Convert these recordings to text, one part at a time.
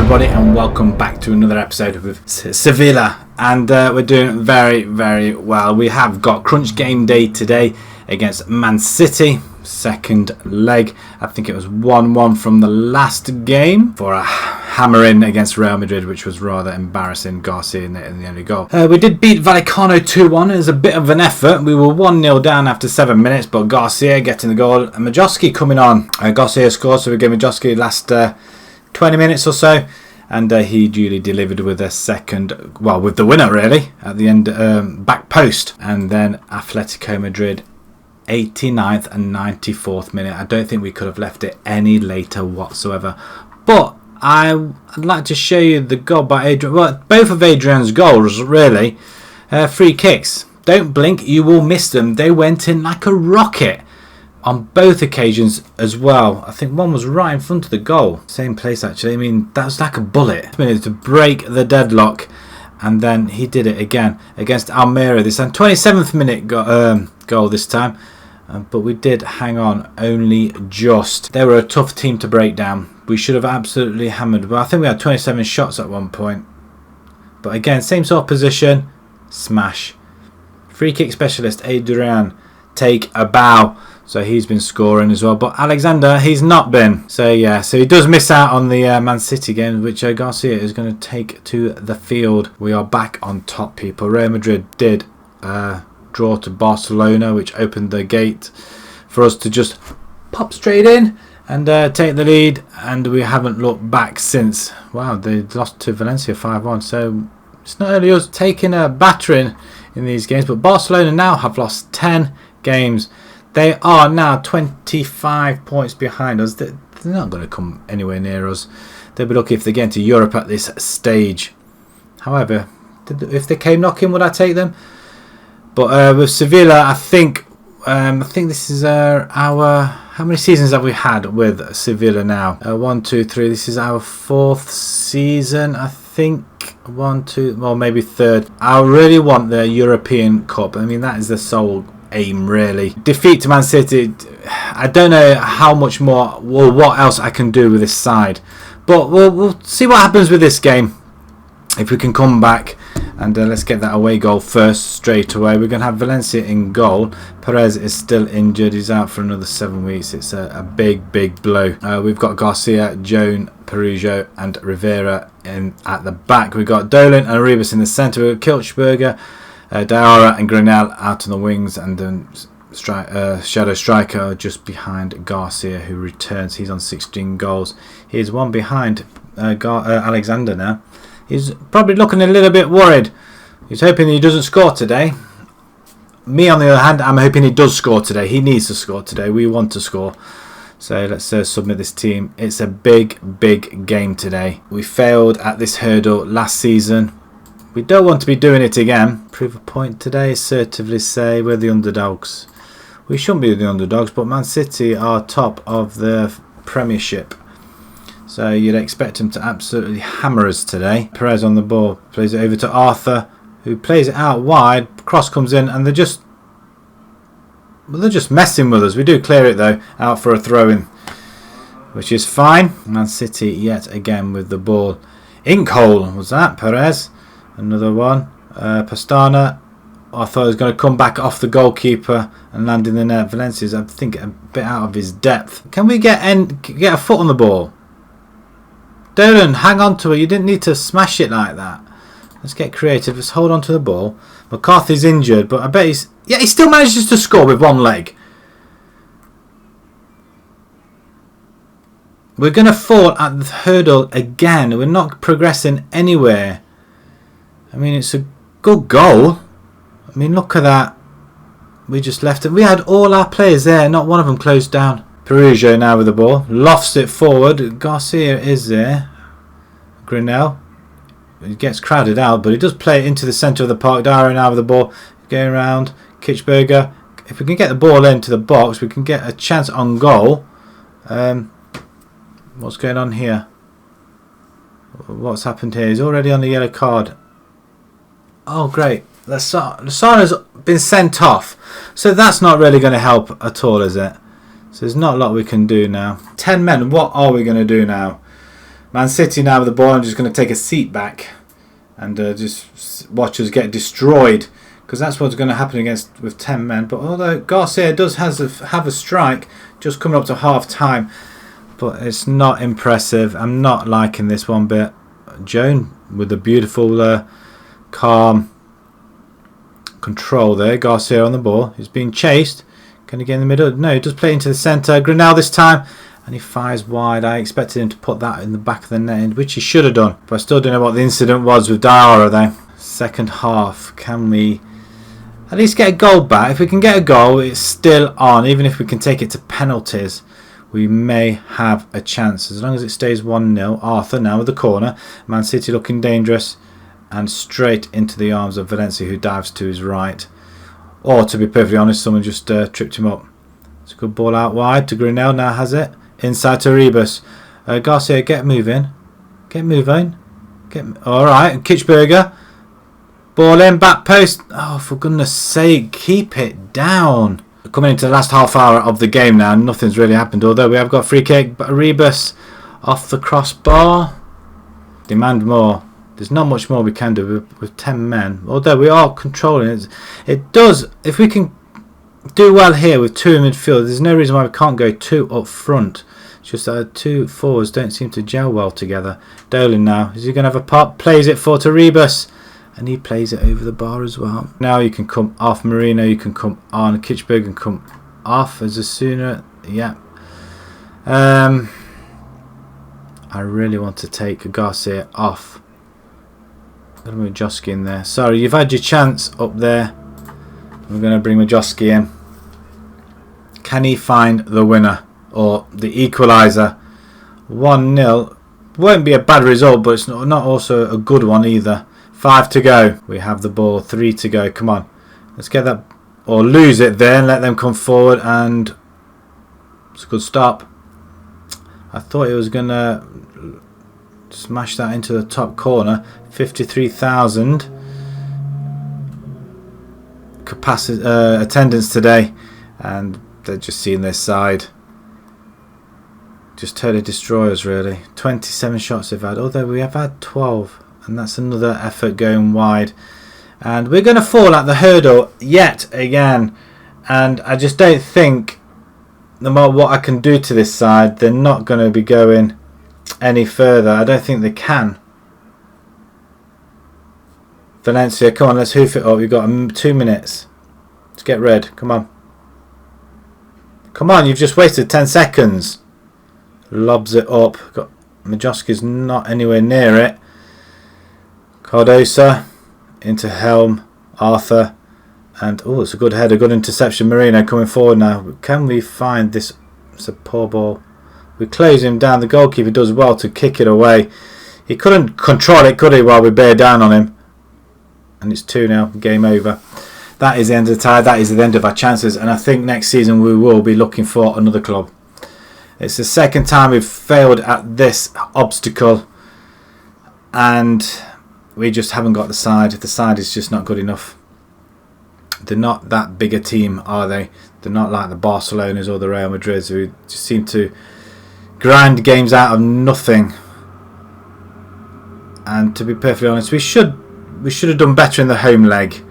everybody, and welcome back to another episode with Sevilla, and we're doing very well. We have got crunch game day today against Man City, second leg. I think it was 1-1 from the last game for a hammer-in against Real Madrid, which was rather embarrassing. Garcia in the only goal. We did beat Vallecano 2-1. It was a bit of an effort. We were 1-0 down after 7 minutes, but Garcia getting the goal and Majowski coming on. Garcia scored, so we gave Majowski last 20 minutes or so, and he duly delivered with a second, well, with the winner really at the end, back post. And then Atletico Madrid, 89th and 94th minute. I don't think we could have left it any later whatsoever, but I'd like to show you the goal by Adrian. Well, both of Adrian's goals really, free kicks. Don't blink, you will miss them. They went in like a rocket on both occasions as well. I think one was right in front of the goal. Same place actually. I mean, that was like a bullet. To break the deadlock, and then he did it again against Almeria this time. 27th minute goal this time. But we did hang on only just. They were a tough team to break down. We should have absolutely hammered. Well, I think we had 27 shots at one point. But again, same sort of position. Smash. Free kick specialist Adrian, take a bow. So he's been scoring as well, but Alexander, he's not been. So yeah, so he does miss out on the Man City game, which Garcia is going to take to the field. We are back on top, people. Real Madrid did draw to Barcelona, which opened the gate for us to just pop straight in and take the lead, and we haven't looked back since. Wow, they lost to Valencia 5-1, so it's not only us taking a battering in these games, but Barcelona now have lost 10 games. They are now 25 points behind us. They're not going to come anywhere near us. They'll be lucky if they get into Europe at this stage. However, if they came knocking, would I take them? But with Sevilla, I think this is our... How many seasons have we had with Sevilla now? 1, 2, 3. This is our 4th season, I think. 1, 2, well, maybe 3rd. I really want the European Cup. I mean, that is the sole aim really. Defeat to Man City, I don't know how much more or what else I can do with this side, but we'll see what happens with this game, if we can come back. And let's get that away goal first straight away. We're going to have Valencia in goal. Perez is still injured. He's out for another 7 weeks. It's a big blow. We've got Garcia, Joan, Perujo and Rivera at the back. We've got Dolan and Arribas in the centre. We've got Kilchberger, Diarra and Granell out on the wings, and then Shadow Striker just behind Garcia, who returns. He's on 16 goals. He's one behind Alexander now. He's probably looking a little bit worried. He's hoping he doesn't score today. Me, on the other hand, I'm hoping he does score today. He needs to score today. We want to score. So let's submit this team. It's a big game today. We failed at this hurdle last season. We don't want to be doing it again. Prove a point today, assertively say we're the underdogs. We shouldn't be the underdogs, but Man City are top of the Premiership. So you'd expect them to absolutely hammer us today. Perez on the ball, plays it over to Arthur, who plays it out wide. Cross comes in, and they're just messing with us. We do clear it though, out for a throw-in, which is fine. Man City yet again with the ball. Inkhole was that, Perez. Another one. Pastana. I thought he was going to come back off the goalkeeper and land in the net. Valencia's, I think, a bit out of his depth. Can we get a foot on the ball? Dolan, hang on to it. You didn't need to smash it like that. Let's get creative. Let's hold on to the ball. McCarthy's injured, but I bet he still manages to score with one leg. We're going to fall at the hurdle again. We're not progressing anywhere. I mean, it's a good goal. I mean, look at that. We just left it. We had all our players there. Not one of them closed down. Perujo now with the ball. Lofts it forward. Garcia is there. Granell. He gets crowded out, but he does play it into the centre of the park. Diarra now with the ball. Going around. Kitchberger. If we can get the ball into the box, we can get a chance on goal. What's going on here? What's happened here? He's already on the yellow card. Oh, great. Lasana's been sent off. So that's not really going to help at all, is it? So there's not a lot we can do now. 10 men. What are we going to do now? Man City now with the ball. I'm just going to take a seat back and just watch us get destroyed, because that's what's going to happen against with 10 men. But although Garcia does have a strike just coming up to half time, but it's not impressive. I'm not liking this one bit. Joan with the beautiful calm control there. Garcia on the ball. He's being chased. Can he get in the middle? No, he does play into the centre. Grinnell this time, and he fires wide. I expected him to put that in the back of the net, which he should have done. But I still don't know what the incident was with Diarra there. Second half. Can we at least get a goal back? If we can get a goal, it's still on. Even if we can take it to penalties, we may have a chance. As long as it stays 1-0. Arthur now with the corner. Man City looking dangerous. And straight into the arms of Valencia, who dives to his right. Or, to be perfectly honest, someone just tripped him up. It's a good ball out wide to Grinnell. Now has it. Inside to Rebus. Garcia, get moving. Get moving. Alright, Kitchberger. Ball in, back post. Oh, for goodness sake, keep it down. Coming into the last half hour of the game now, nothing's really happened. Although we have got a free kick, but Rebus off the crossbar. Demand more. There's not much more we can do with 10 men. Although we are controlling it. It does, if we can do well here with 2 in midfield, there's no reason why we can't go 2 up front. It's just that our 2 forwards don't seem to gel well together. Dolan now, is he going to have a pop? Plays it for Rebus. And he plays it over the bar as well. Now you can come off Marino, you can come on. Kitchberg can come off as a sooner. Yeah. I really want to take Garcia off. I'm going to move Joski in there. Sorry, you've had your chance up there. We're going to bring Majowski in. Can he find the winner or the equaliser? 1-0. Won't be a bad result, but it's not also a good one either. 5 to go. We have the ball. 3 to go. Come on. Let's get that. Or lose it there and let them come forward. And it's a good stop. I thought it was going to smash that into the top corner. 53,000 capacity attendance today, and they're just seeing their side just totally destroy us really. 27 shots they've had, although we have had 12, and that's another effort going wide, and we're going to fall at the hurdle yet again. And I just don't think, no matter what I can do to this side, they're not going to be going any further. I don't think they can. Valencia, come on, let's hoof it up. You've got 2 minutes. Let's get red. Come on. Come on, you've just wasted 10 seconds. Lobs it up. Got Majowski's not anywhere near it. Cardosa into Helm. Arthur. And, oh, it's a good header, good interception. Marino coming forward now. Can we find this? It's a poor ball. We close him down. The goalkeeper does well to kick it away. He couldn't control it, could he, while we bear down on him. And it's 2-0, game over. That is the end of the tie. That is the end of our chances. And I think next season we will be looking for another club. It's the second time we've failed at this obstacle. And we just haven't got the side. The side is just not good enough. They're not that big a team, are they? They're not like the Barcelonas or the Real Madrids, who just seem to grind games out of nothing. And to be perfectly honest, we should have done better in the home leg,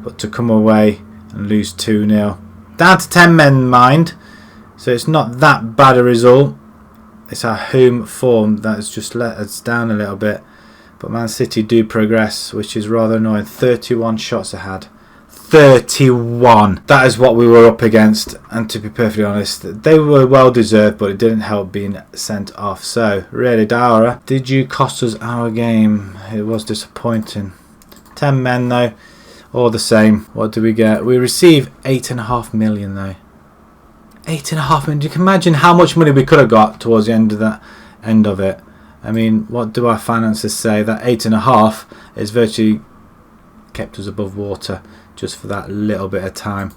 but to come away and lose 2-0, down to 10 men, mind, so it's not that bad a result. It's our home form that has just let us down a little bit. But Man City do progress, which is rather annoying. 31 shots I had. 31. That is what we were up against, and to be perfectly honest, they were well deserved, but it didn't help being sent off. So really, Diarra, did you cost us our game? It was disappointing. 10 men though, all the same. What do we get? We receive 8.5 million though. 8.5 million. You can imagine how much money we could have got towards the end of it. I mean, what do our finances say? That 8.5 is virtually kept us above water just for that little bit of time.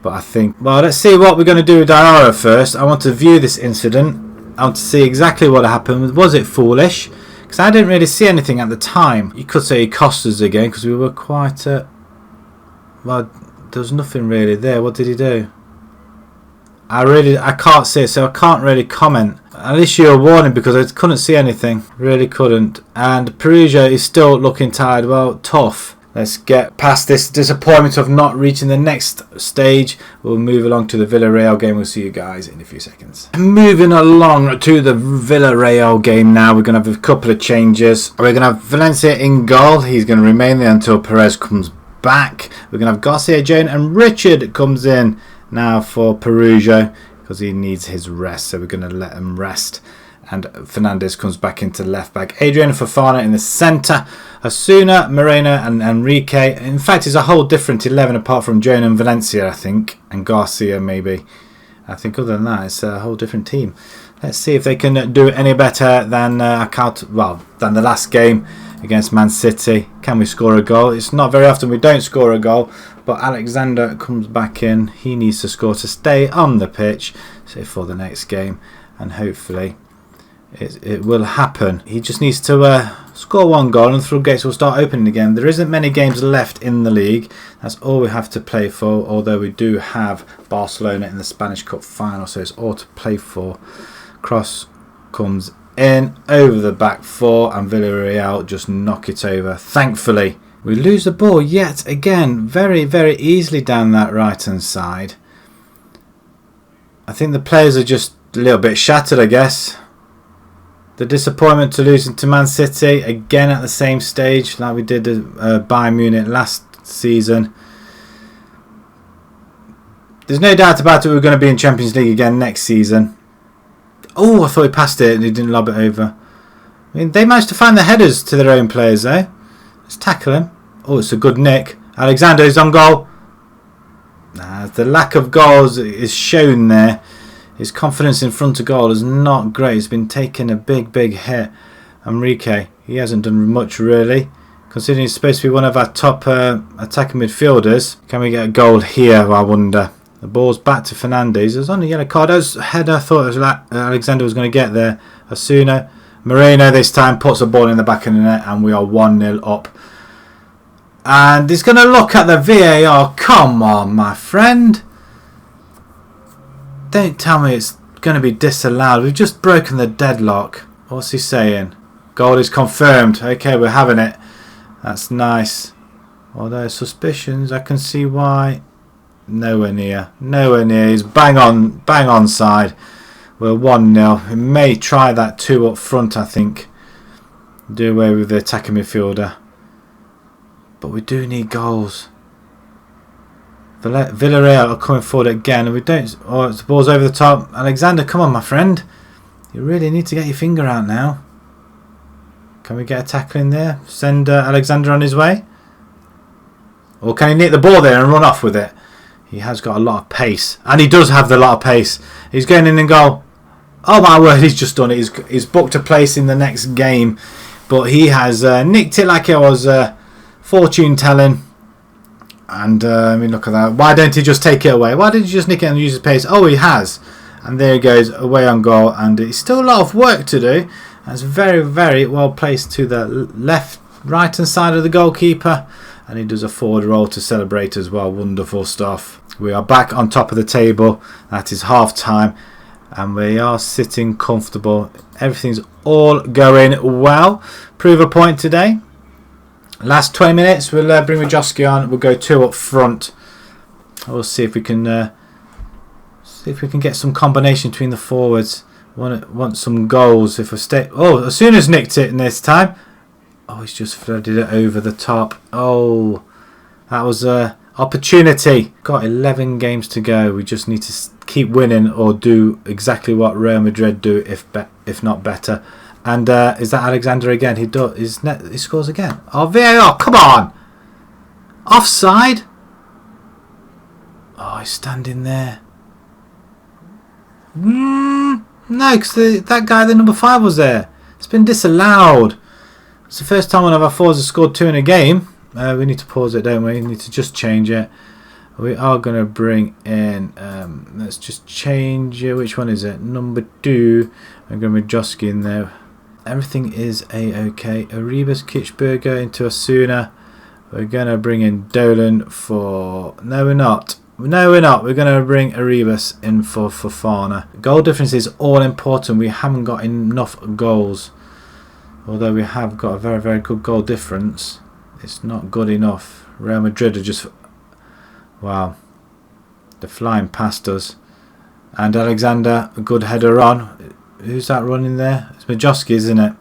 But I think, well, let's see what we're going to do with Diarra first. I want to view this incident. I want to see exactly what happened. Was it foolish? Because I didn't really see anything at the time. You could say he cost us again because we were quite well, there was nothing really there. What did he do? I can't see, so I can't really comment. I'll issue a warning because I couldn't see anything. Really couldn't. And Perugia is still looking tired. Well, tough. Let's get past this disappointment of not reaching the next stage. We'll move along to the Villarreal game. We'll see you guys in a few seconds. Moving along to the Villarreal game now. We're going to have a couple of changes. We're going to have Valencia in goal. He's going to remain there until Perez comes back. We're going to have Garcia, Jane and Richard comes in now for Perugia because he needs his rest. So we're going to let him rest. And Fernandez comes back into left back. Adrian Fofana in the centre. Osuna, Moreno and Enrique. In fact, it's a whole different 11 apart from Joan and Valencia, I think. And Garcia, maybe. I think other than that, it's a whole different team. Let's see if they can do any better than than the last game against Man City. Can we score a goal? It's not very often we don't score a goal. But Alexander comes back in. He needs to score to stay on the pitch. So for the next game. And hopefully it will happen. He just needs to score one goal and the floodgates will start opening again. There isn't many games left in the league. That's all we have to play for, although we do have Barcelona in the Spanish Cup final, so it's all to play for. Cross comes in over the back four and Villarreal just knock it over. Thankfully, we lose the ball yet again very, very easily down that right hand side. I think the players are just a little bit shattered, I guess. The disappointment to losing to Man City again at the same stage like we did at Bayern Munich last season. There's no doubt about it, we're going to be in Champions League again next season. Oh, I thought he passed it and he didn't lob it over. I mean, they managed to find the headers to their own players though. Let's tackle him. Oh, it's a good nick. Alexander is on goal. The lack of goals is shown there. His confidence in front of goal is not great. He's been taking a big hit. Enrique, he hasn't done much really. Considering he's supposed to be one of our top attacking midfielders. Can we get a goal here, I wonder? The ball's back to Fernandez. There's on a yellow card. Header, I thought it was Alexander was going to get there. Osuna. Moreno this time puts the ball in the back of the net and we are 1-0 up. And he's going to look at the VAR. Come on, my friend. Don't tell me it's going to be disallowed. We've just broken the deadlock. What's he saying? Goal is confirmed. Okay, we're having it. That's nice. Although suspicions, I can see why. Nowhere near. Nowhere near. He's bang on side. We're 1-0. We may try that 2 up front, I think. Do away with the attacking midfielder. But we do need goals. Villarreal are coming forward again and we don't. Oh, the ball's over the top. Alexander, come on my friend. You really need to get your finger out now. Can we get a tackle in there? Send Alexander on his way? Or can he nick the ball there and run off with it? He has got a lot of pace. And he does have the lot of pace. He's going in and goal. Oh my word, he's just done it. He's booked a place in the next game. But he has nicked it like it was fortune telling. And I mean, look at that. Why don't he just take it away? Why didn't he just nick it and use his pace? Oh, he has. And there he goes, away on goal. And it's still a lot of work to do. That's very, very well placed to the right hand side of the goalkeeper. And he does a forward roll to celebrate as well. Wonderful stuff. We are back on top of the table. That is half time. And we are sitting comfortable. Everything's all going well. Prove a point today. Last 20 minutes, we'll bring Majowski on. We'll go 2 up front. We'll see if we can get some combination between the forwards. Want some goals if we stay. Oh, as soon as nicked it in this time. Oh, he's just threaded it over the top. Oh, that was a opportunity. Got 11 games to go. We just need to keep winning or do exactly what Real Madrid do, if not better. And is that Alexander again? He scores again. Oh, VAR, come on! Offside? Oh, he's standing there. No, because that guy, the number 5, was there. It's been disallowed. It's the first time one of our forwards has scored 2 in a game. We need to pause it, don't we? We need to just change it. We are going to bring in, let's just change it. Which one is it? Number 2. I'm going to Majowski in there. Everything is a-okay. Arribas, Kichberger into Osuna. We're going to bring in Dolan for... No, we're not. No, we're not. We're going to bring Arribas in for Fofana. Goal difference is all important. We haven't got enough goals. Although we have got a very, very good goal difference, it's not good enough. Real Madrid are just... Wow. They're flying past us. And Alexander, a good header on. Who's that running there? It's Majowski, isn't it?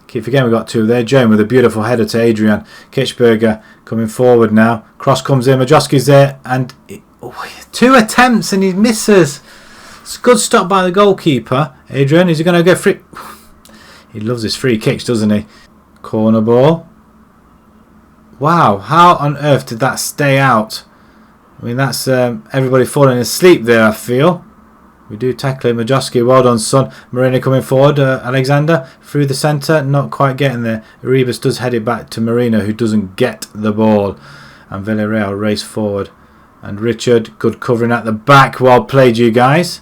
Keep forgetting we've got two there. Joan with a beautiful header to Adrian. Kitchberger coming forward now. Cross comes in. Majowski's there. And 2 attempts and he misses. It's a good stop by the goalkeeper. Adrian, is he going to go free? He loves his free kicks, doesn't he? Corner ball. Wow, how on earth did that stay out? I mean, that's everybody falling asleep there, I feel. We do tackle him. Majowski, well done, son. Marina coming forward. Alexander through the centre, not quite getting there. Arribas does head it back to Marina, who doesn't get the ball. And Villarreal race forward. And Richard, good covering at the back. Well played, you guys.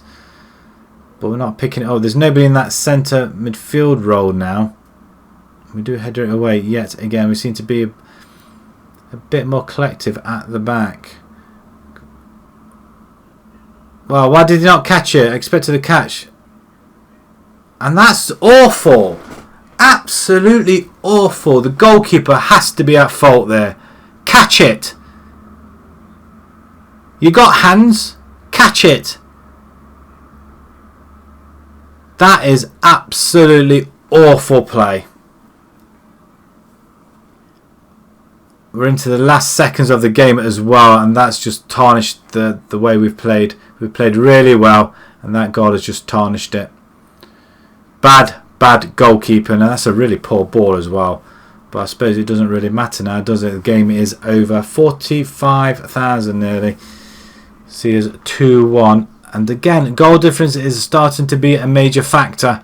But we're not picking it up. There's nobody in that centre midfield role now. We do header it away yet again. We seem to be a bit more collective at the back. Well, why did he not catch it? I expected a catch. And that's awful. Absolutely awful. The goalkeeper has to be at fault there. Catch it. You got hands. Catch it. That is absolutely awful play. We're into the last seconds of the game as well, and that's just tarnished the way we've played. We've played really well, and that goal has just tarnished it. Bad goalkeeping, and that's a really poor ball as well. But I suppose it doesn't really matter now, does it? The game is over. 45,000 nearly. See us 2-1. And again, goal difference is starting to be a major factor.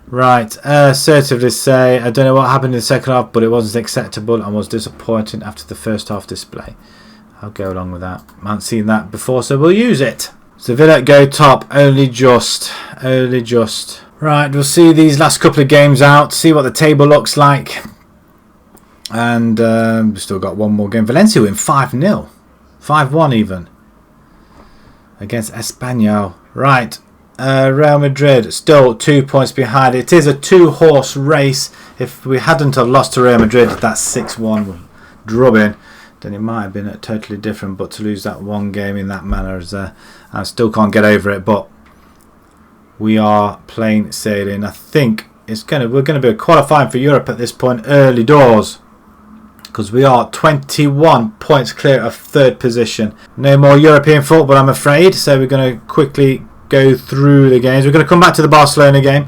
Right, assertively say, I don't know what happened in the second half, but it wasn't acceptable and was disappointing after the first half display. I'll go along with that. I haven't seen that before, so we'll use it. Sevilla go top, only just. Right, we'll see these last couple of games out, see what the table looks like. And we've still got one more game. Valencia win 5-0. 5-1 even. Against Espanyol. Right. Real Madrid still 2 points behind. It is a 2-horse race. If we hadn't have lost to Real Madrid, that 6-1 drubbing, then it might have been totally different. But to lose that one game in that manner, I still can't get over it. But we are plain sailing. I think we're going to be qualifying for Europe at this point, early doors. Because we are 21 points clear of third position. No more European football, I'm afraid. So we're going to quickly go through the games. We're going to come back to the Barcelona game.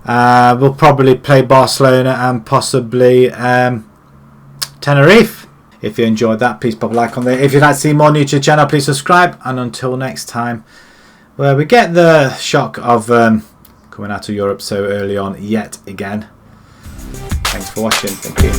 We'll probably play Barcelona and possibly Tenerife. If you enjoyed that, please pop a like on there. If you'd like to see more new to the channel, please subscribe. And until next time, where we get the shock of coming out of Europe so early on yet again. Thanks for watching. Thank you.